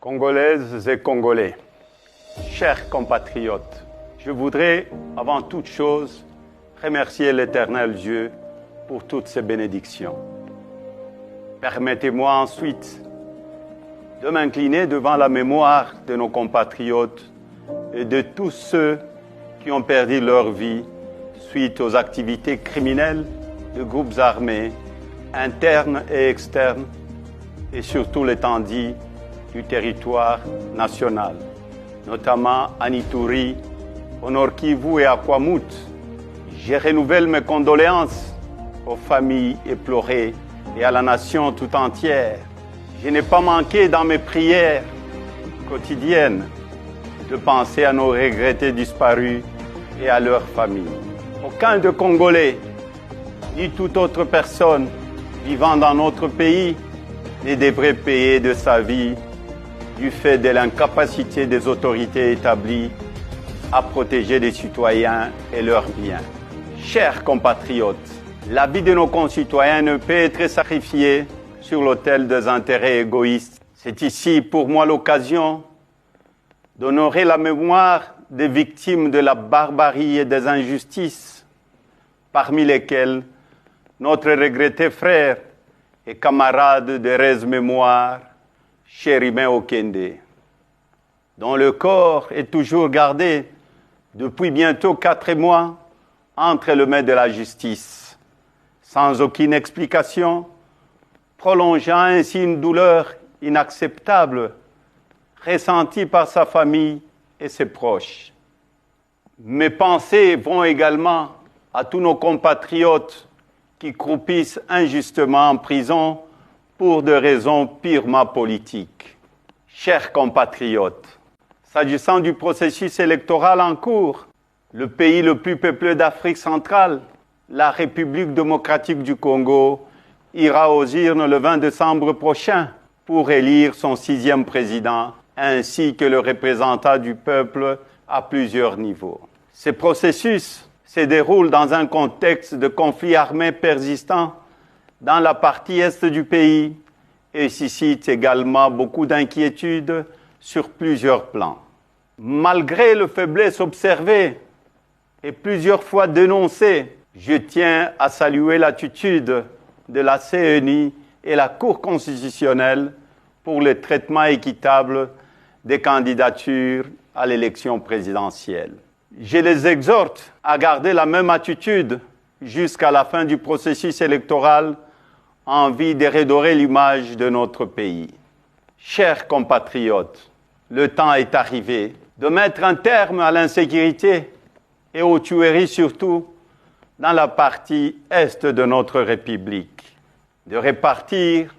Congolaises et Congolais, chers compatriotes, je voudrais, avant toute chose, remercier l'Éternel Dieu pour toutes ses bénédictions. Permettez-moi ensuite de m'incliner devant la mémoire de nos compatriotes et de tous ceux qui ont perdu leur vie suite aux activités criminelles de groupes armés, internes et externes, et surtout l'étendue du territoire national, notamment à Ituri, au Nord Kivu et à Kwamut. Je renouvelle mes condoléances aux familles éplorées et à la nation tout entière. Je n'ai pas manqué dans mes prières quotidiennes de penser à nos regrettés disparus et à leurs familles. Aucun de Congolais, ni toute autre personne vivant dans notre pays ne devrait payer de sa vie du fait de l'incapacité des autorités établies à protéger les citoyens et leurs biens. Chers compatriotes, la vie de nos concitoyens ne peut être sacrifiée sur l'autel des intérêts égoïstes. C'est ici pour moi l'occasion d'honorer la mémoire des victimes de la barbarie et des injustices, parmi lesquelles notre regretté frère et camarade de Rez-Mémoire, Chérimain Okende, dont le corps est toujours gardé depuis bientôt 4 mois entre les mains de la justice, sans aucune explication, prolongeant ainsi une douleur inacceptable ressentie par sa famille et ses proches. Mes pensées vont également à tous nos compatriotes qui croupissent injustement en prison pour des raisons purement politiques. Chers compatriotes, s'agissant du processus électoral en cours, le pays le plus peuplé d'Afrique centrale, la République démocratique du Congo, ira aux urnes le 20 décembre prochain pour élire son 6e président, ainsi que le représentant du peuple à plusieurs niveaux. Ce processus se déroule dans un contexte de conflit armé persistant dans la partie est du pays et suscite également beaucoup d'inquiétudes sur plusieurs plans. Malgré la faiblesse observée et plusieurs fois dénoncée, je tiens à saluer l'attitude de la CENI et la Cour constitutionnelle pour le traitement équitable des candidatures à l'élection présidentielle. Je les exhorte à garder la même attitude jusqu'à la fin du processus électoral en vue de redorer l'image de notre pays. Chers compatriotes, le temps est arrivé de mettre un terme à l'insécurité et aux tueries surtout dans la partie est de notre République, de répartir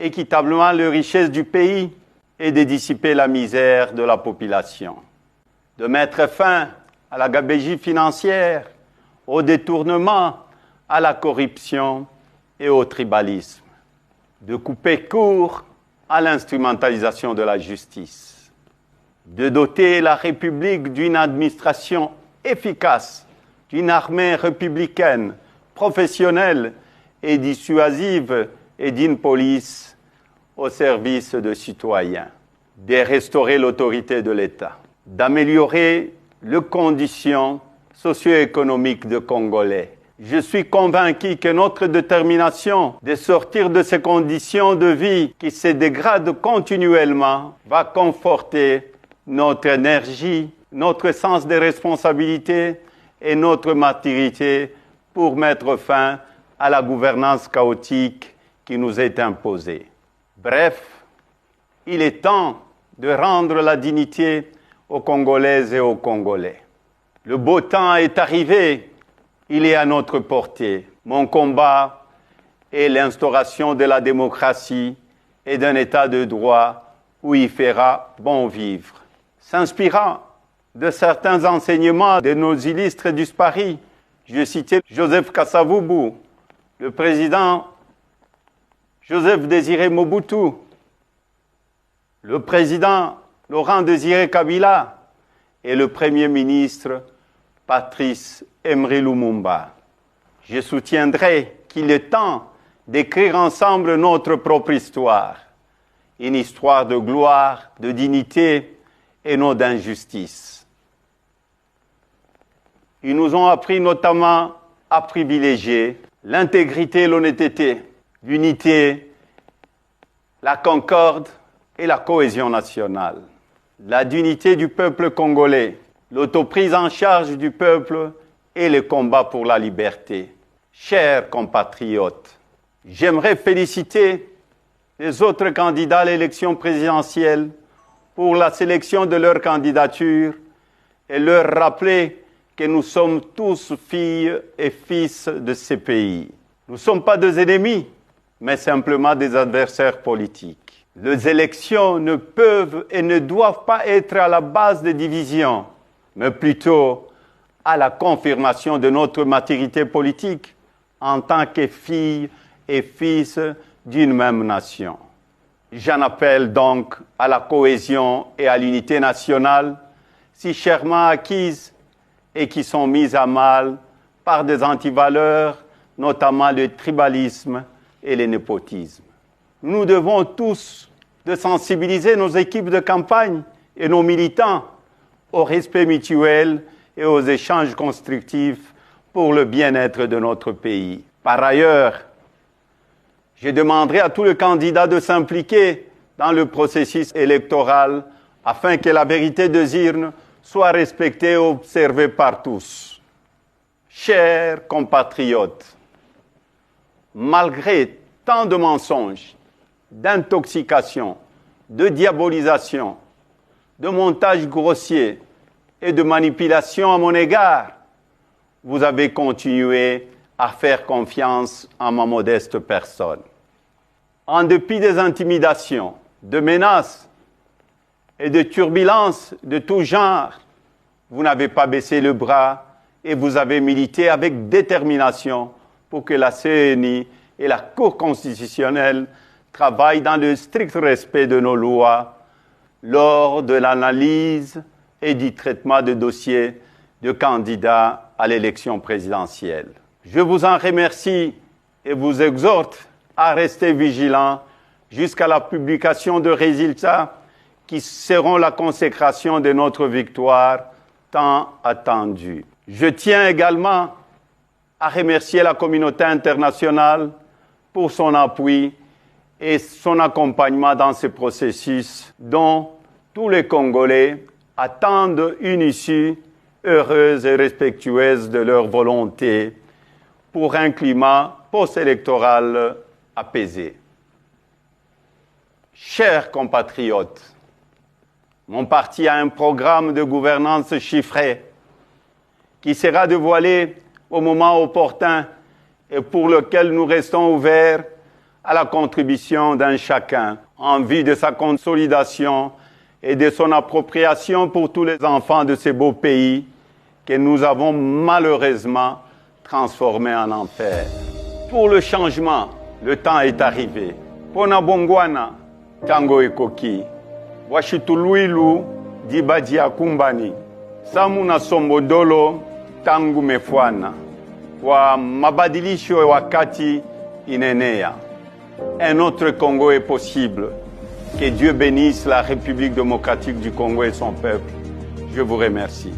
équitablement les richesses du pays et de dissiper la misère de la population, de mettre fin à la gabegie financière, au détournement, à la corruption et au tribalisme, de couper court à l'instrumentalisation de la justice, de doter la République d'une administration efficace, d'une armée républicaine, professionnelle et dissuasive et d'une police au service des citoyens, de restaurer l'autorité de l'État, d'améliorer les conditions socio-économiques des Congolais. Je suis convaincu que notre détermination de sortir de ces conditions de vie qui se dégradent continuellement va conforter notre énergie, notre sens de responsabilité et notre maturité pour mettre fin à la gouvernance chaotique qui nous est imposée. Bref, il est temps de rendre la dignité aux Congolaises et aux Congolais. Le beau temps est arrivé, il est à notre portée. Mon combat est l'instauration de la démocratie et d'un état de droit où il fera bon vivre. S'inspirant de certains enseignements de nos illustres disparus, je citais Joseph Kasavubu, le président Joseph Désiré Mobutu, le président Laurent Désiré Kabila et le premier ministre Patrice Emery Lumumba. Je soutiendrai qu'il est temps d'écrire ensemble notre propre histoire une histoire de gloire, de dignité et non d'injustice. Ils nous ont appris notamment à privilégier l'intégrité et l'honnêteté, l'unité, la concorde et la cohésion nationale, la dignité du peuple congolais, l'autoprise en charge du peuple et le combat pour la liberté. Chers compatriotes, j'aimerais féliciter les autres candidats à l'élection présidentielle pour la sélection de leur candidature et leur rappeler que nous sommes tous filles et fils de ces pays. Nous ne sommes pas des ennemis, mais simplement des adversaires politiques. Les élections ne peuvent et ne doivent pas être à la base des divisions, mais plutôt à la confirmation de notre maturité politique en tant que filles et fils d'une même nation. J'en appelle donc à la cohésion et à l'unité nationale, si chèrement acquises et qui sont mises à mal par des antivaleurs, notamment le tribalisme et le népotisme. Nous devons tous de sensibiliser nos équipes de campagne et nos militants au respect mutuel et aux échanges constructifs pour le bien-être de notre pays. Par ailleurs, je demanderai à tous les candidats de s'impliquer dans le processus électoral afin que la vérité des urnes soit respectée et observée par tous. Chers compatriotes, malgré tant de mensonges, d'intoxication, de diabolisation, de montages grossiers et de manipulations à mon égard, vous avez continué à faire confiance en ma modeste personne. En dépit des intimidations, de menaces et de turbulences de tout genre, vous n'avez pas baissé le bras et vous avez milité avec détermination pour que la CENI et la Cour constitutionnelle travaillent dans le strict respect de nos lois lors de l'analyse et du traitement de dossiers de candidats à l'élection présidentielle. Je vous en remercie et vous exhorte à rester vigilants jusqu'à la publication de résultats qui seront la consécration de notre victoire tant attendue. Je tiens également à remercier la communauté internationale pour son appui et son accompagnement dans ce processus dont tous les Congolais attendent une issue heureuse et respectueuse de leur volonté pour un climat post-électoral apaisé. Chers compatriotes, mon parti a un programme de gouvernance chiffré qui sera dévoilé au moment opportun et pour lequel nous restons ouverts à la contribution d'un chacun en vue de sa consolidation et de son appropriation pour tous les enfants de ces beaux pays que nous avons malheureusement transformés en enfer. Pour le changement, le temps est arrivé. Pona bongwana, tango ekoki. Washituluilu, dibadi akumbani. Samuna sombodolo, tangu mefwana. Kwa mabadilisho wakati inenea. Un autre Congo est possible. Que Dieu bénisse la République démocratique du Congo et son peuple. Je vous remercie.